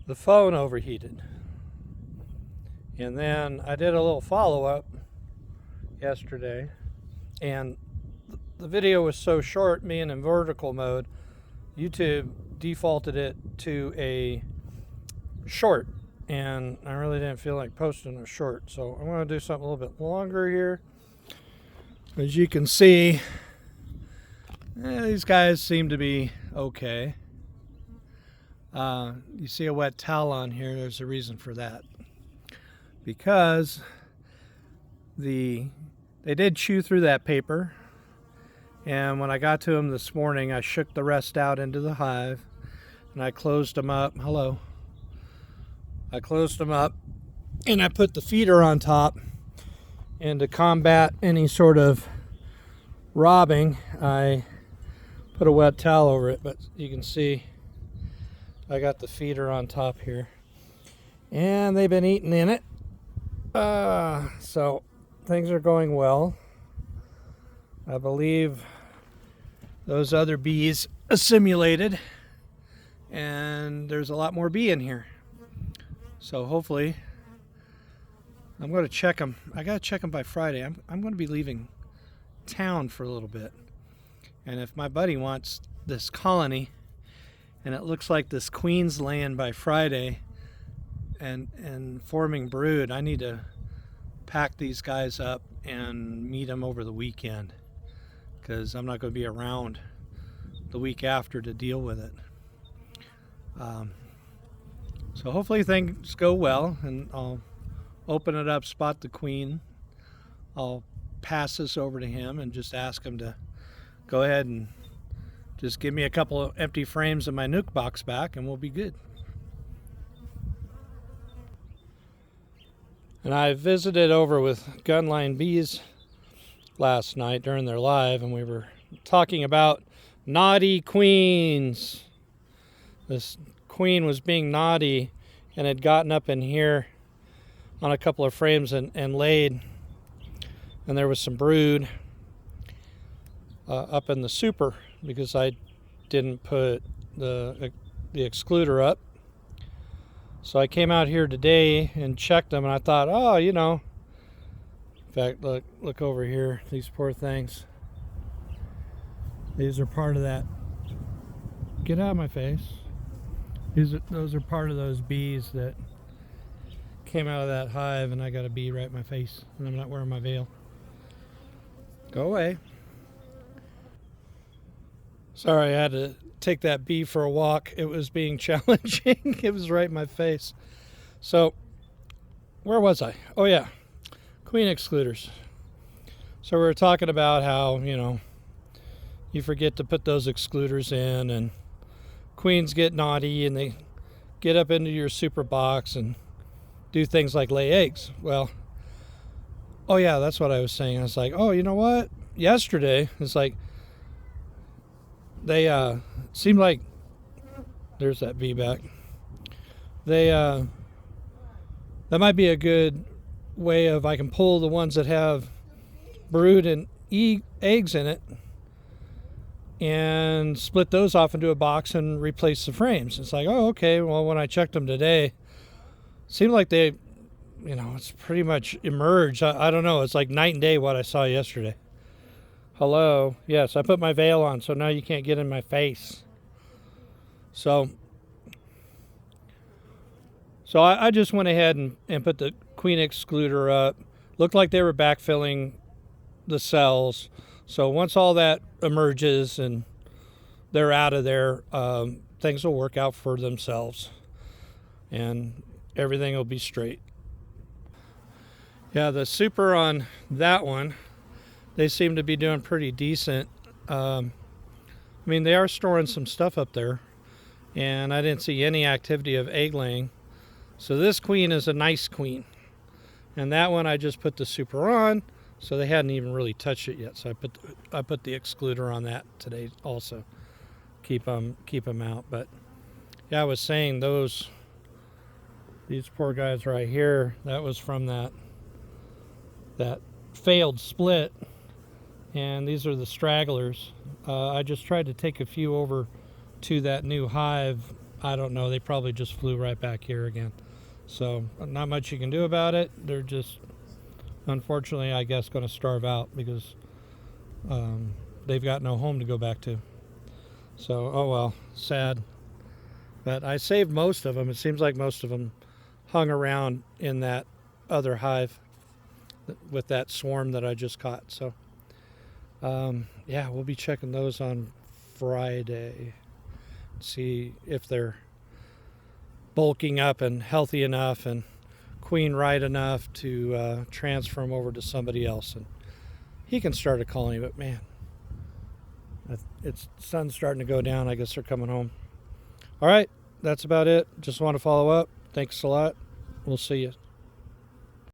the phone overheated. And then I did a little follow-up yesterday, and the video was so short, being in vertical mode, YouTube defaulted it to a short, and I really didn't feel like posting a short, so I'm going to do something a little bit longer here. As you can see, these guys seem to be okay. You see a wet towel on here. There's a reason for that, because they did chew through that paper, and when I got to them this morning, I shook the rest out into the hive and I closed them up. Hello. I closed them up and I put the feeder on top, and to combat any sort of robbing, I put a wet towel over it. But you can see I got the feeder on top here, and they've been eating in it. So things are going well. I believe those other bees assimilated, and there's a lot more bee in here. So hopefully, I'm going to check them. I got to check them by Friday. I'm going to be leaving town for a little bit. And if my buddy wants this colony, and it looks like this queen's laying by Friday and forming brood, I need to pack these guys up and meet them over the weekend, because I'm not going to be around the week after to deal with it. So hopefully things go well, and I'll open it up, spot the queen. I'll pass this over to him and just ask him to go ahead and just give me a couple of empty frames of my nuke box back, and we'll be good. And I visited over with Gunline Bees last night during their live, and we were talking about naughty queens. This queen was being naughty and had gotten up in here on a couple of frames and laid, and there was some brood up in the super because I didn't put the excluder up. So I came out here today and checked them, and I thought, oh, you know, in fact, look over here, these poor things. These are part of that. Get out of my face. Those are part of those bees that came out of that hive, and I got a bee right in my face, and I'm not wearing my veil. Go away. Sorry, I had to take that bee for a walk. It was being challenging. It was right in my face. So, where was I? Oh yeah, queen excluders. So we were talking about how, you know, you forget to put those excluders in, and queens get naughty and they get up into your super box and do things like lay eggs. Well, oh yeah, that's what I was saying. I was like, oh, you know what? Yesterday, it's like they seemed like, there's that bee back. That might be a good way of, I can pull the ones that have brood and eggs in it and split those off into a box and replace the frames. It's like, oh, okay. Well, when I checked them today, it seemed like they, you know, it's pretty much emerged. I don't know. It's like night and day what I saw yesterday. Hello. Yes, I put my veil on, so now you can't get in my face. So I just went ahead and put the queen excluder up. Looked like they were backfilling the cells. So once all that emerges and they're out of there, things will work out for themselves, and everything will be straight. Yeah, the super on that one, they seem to be doing pretty decent. I mean, they are storing some stuff up there, and I didn't see any activity of egg laying. So this queen is a nice queen, and that one I just put the super on, so they hadn't even really touched it yet. So I put the excluder on that today also, keep them out. But yeah, I was saying these poor guys right here, that was from that failed split, and these are the stragglers. I just tried to take a few over to that new hive I don't know. They probably just flew right back here again. So not much you can do about it. They're just, unfortunately, I guess, going to starve out because they've got no home to go back to. So, oh well, sad. But I saved most of them. It seems like most of them hung around in that other hive with that swarm that I just caught. So, yeah, we'll be checking those on Friday. See if they're bulking up and healthy enough and queen right enough to transfer them over to somebody else. And he can start a colony, but man, it's sun's starting to go down. I guess they're coming home. All right, that's about it. Just want to follow up. Thanks a lot. We'll see you.